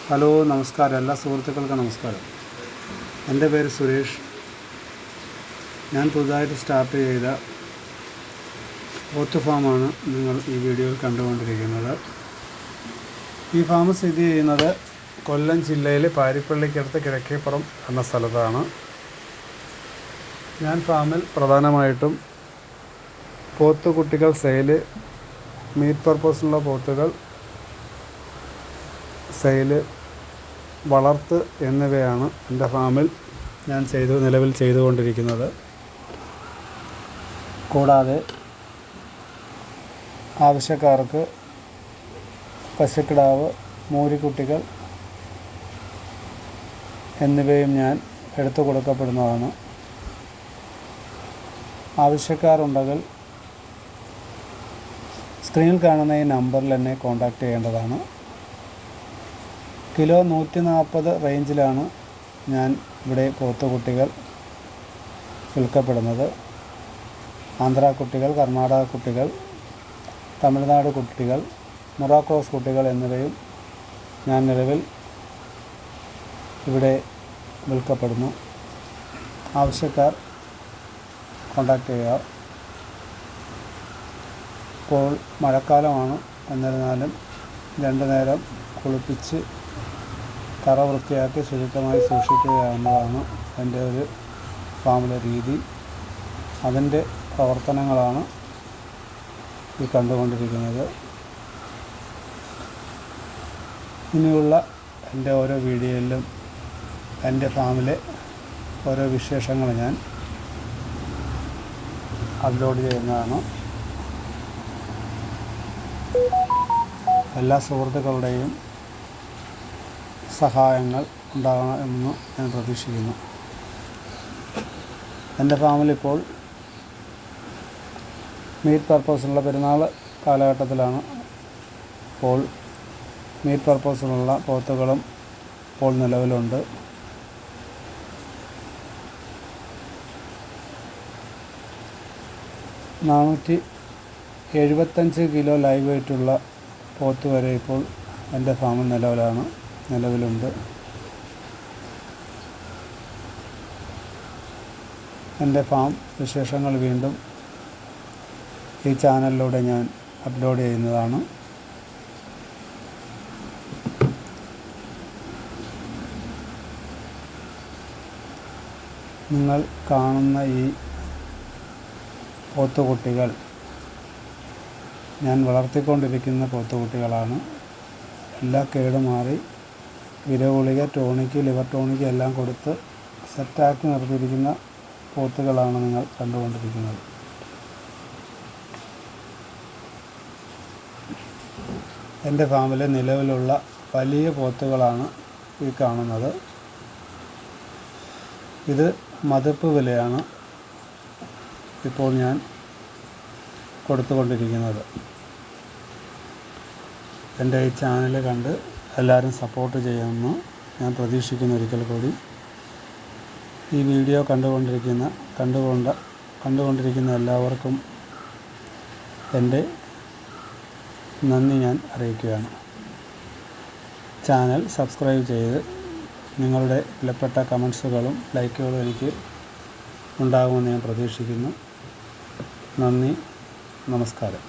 Hello, നമസ്കാരം. എല്ലാ സുഹൃത്തുക്കൾക്കും നമസ്കാരം. എൻ്റെ പേര് സുരേഷ്. ഞാൻ പുതുതായിട്ട് സ്റ്റാർട്ട് ചെയ്ത പോത്ത് ഫാമാണ് നിങ്ങൾ ഈ വീഡിയോയിൽ കണ്ടുകൊണ്ടിരിക്കുന്നത്. ഈ ഫാം സ്ഥിതി ചെയ്യുന്നത് കൊല്ലം ജില്ലയിലെ പാരിപ്പള്ളിക്കടുത്ത് കിഴക്കേപ്പുറം എന്ന സ്ഥലത്താണ്. ഞാൻ ഫാമിൽ പ്രധാനമായിട്ടും പോത്ത് കുട്ടികൾ സെയില്, മീറ്റ് പർപ്പസുള്ള പോത്തുകൾ സെയില്, വളർത്ത് എന്നിവയാണ് എൻ്റെ ഫാമിൽ ഞാൻ നിലവിൽ ചെയ്തുകൊണ്ടിരിക്കുന്നത്. കൂടാതെ ആവശ്യക്കാർക്ക് പശുക്കിടാവ്, മൂരിക്കുട്ടികൾ എന്നിവയും ഞാൻ എടുത്തു കൊടുക്കപ്പെടുന്നതാണ്. ആവശ്യക്കാരുണ്ടെങ്കിൽ സ്ക്രീനിൽ കാണുന്ന ഈ നമ്പറിൽ എന്നെ കോൺടാക്റ്റ് ചെയ്യേണ്ടതാണ്. കിലോ 140 റേഞ്ചിലാണ് ഞാൻ ഇവിടെ പോത്തുകുട്ടികൾ വിൽക്കപ്പെടുന്നത്. ആന്ധ്ര കുട്ടികൾ, കർണാടക കുട്ടികൾ, തമിഴ്നാട് കുട്ടികൾ, മൊറാക്കോസ് കുട്ടികൾ എന്നിവയും ഞാൻ നിലവിൽ ഇവിടെ വിൽക്കപ്പെടുന്നു. ആവശ്യക്കാർ കോൺടാക്റ്റ് ചെയ്യുക. ഇപ്പോൾ മഴക്കാലമാണ്, എന്നിരുന്നാലും 2 നേരം കുളിപ്പിച്ച് തറ വൃത്തിയാക്കി ശുചിത്വമായി സൂക്ഷിക്കുക എന്നതാണ് എൻ്റെ ഒരു ഫാമിലെ രീതി. അതിൻ്റെ പ്രവർത്തനങ്ങളാണ് ഈ കണ്ടുകൊണ്ടിരിക്കുന്നത്. ഇനിയുള്ള എൻ്റെ ഓരോ വീഡിയോയിലും എൻ്റെ ഫാമിലെ ഓരോ വിശേഷങ്ങൾ ഞാൻ അപ്ലോഡ് ചെയ്യുന്നതാണ്. എല്ലാ സുഹൃത്തുക്കളുടെയും സഹായങ്ങൾ ഉണ്ടാകണമെന്ന് ഞാൻ പ്രതീക്ഷിക്കുന്നു. എൻ്റെ ഫാമിലിപ്പോൾ മീറ്റ് പർപ്പസിനുള്ള പെരുന്നാൾ കാലഘട്ടത്തിലാണ്. ഇപ്പോൾ മീറ്റ് പർപ്പസിനുള്ള പോത്തുകളും ഇപ്പോൾ നിലവിലുണ്ട്. $475 കിലോ ലൈവ് വെയ്റ്റുള്ള പോത്ത് വരെ ഇപ്പോൾ എൻ്റെ ഫാമിൽ നിലവിലുണ്ട്. എൻ്റെ ഫാം വിശേഷങ്ങൾ വീണ്ടും ഈ ചാനലിലൂടെ ഞാൻ അപ്ലോഡ് ചെയ്യുന്നതാണ്. നിങ്ങൾ കാണുന്ന ഈ പോത്തുകുട്ടികൾ ഞാൻ വളർത്തിക്കൊണ്ടിരിക്കുന്ന പോത്തുകുട്ടികളാണ്. എല്ലാ കേടുമാറി വിരഗുളിക, ടോണിക്ക്, ലിവർ ടോണിക്ക് എല്ലാം കൊടുത്ത് സെറ്റാക്കി നിർത്തിയിരിക്കുന്ന പോത്തുകളാണ് നിങ്ങൾ കണ്ടുകൊണ്ടിരിക്കുന്നത്. എൻ്റെ ഫാമിലെ നിലവിലുള്ള വലിയ പോത്തുകളാണ് ഈ കാണുന്നത്. ഇത് മതിപ്പ് വിലയാണ് ഇപ്പോൾ ഞാൻ കൊടുത്തുകൊണ്ടിരിക്കുന്നത്. എൻ്റെ ഈ ചാനൽ കണ്ട് എല്ലാവരും സപ്പോർട്ട് ചെയ്യുമെന്ന് ഞാൻ പ്രതീക്ഷിക്കുന്നു. ഒരിക്കൽ കൂടി ഈ വീഡിയോ കണ്ടുകൊണ്ടിരിക്കുന്ന എല്ലാവർക്കും എൻ്റെ നന്ദി ഞാൻ അറിയിക്കുകയാണ്. ചാനൽ സബ്സ്ക്രൈബ് ചെയ്ത് നിങ്ങളുടെ വിലപ്പെട്ട കമൻസുകളും ലൈക്കുകളും എനിക്ക് ഉണ്ടാകുമെന്ന് ഞാൻ പ്രതീക്ഷിക്കുന്നു. നന്ദി, നമസ്കാരം.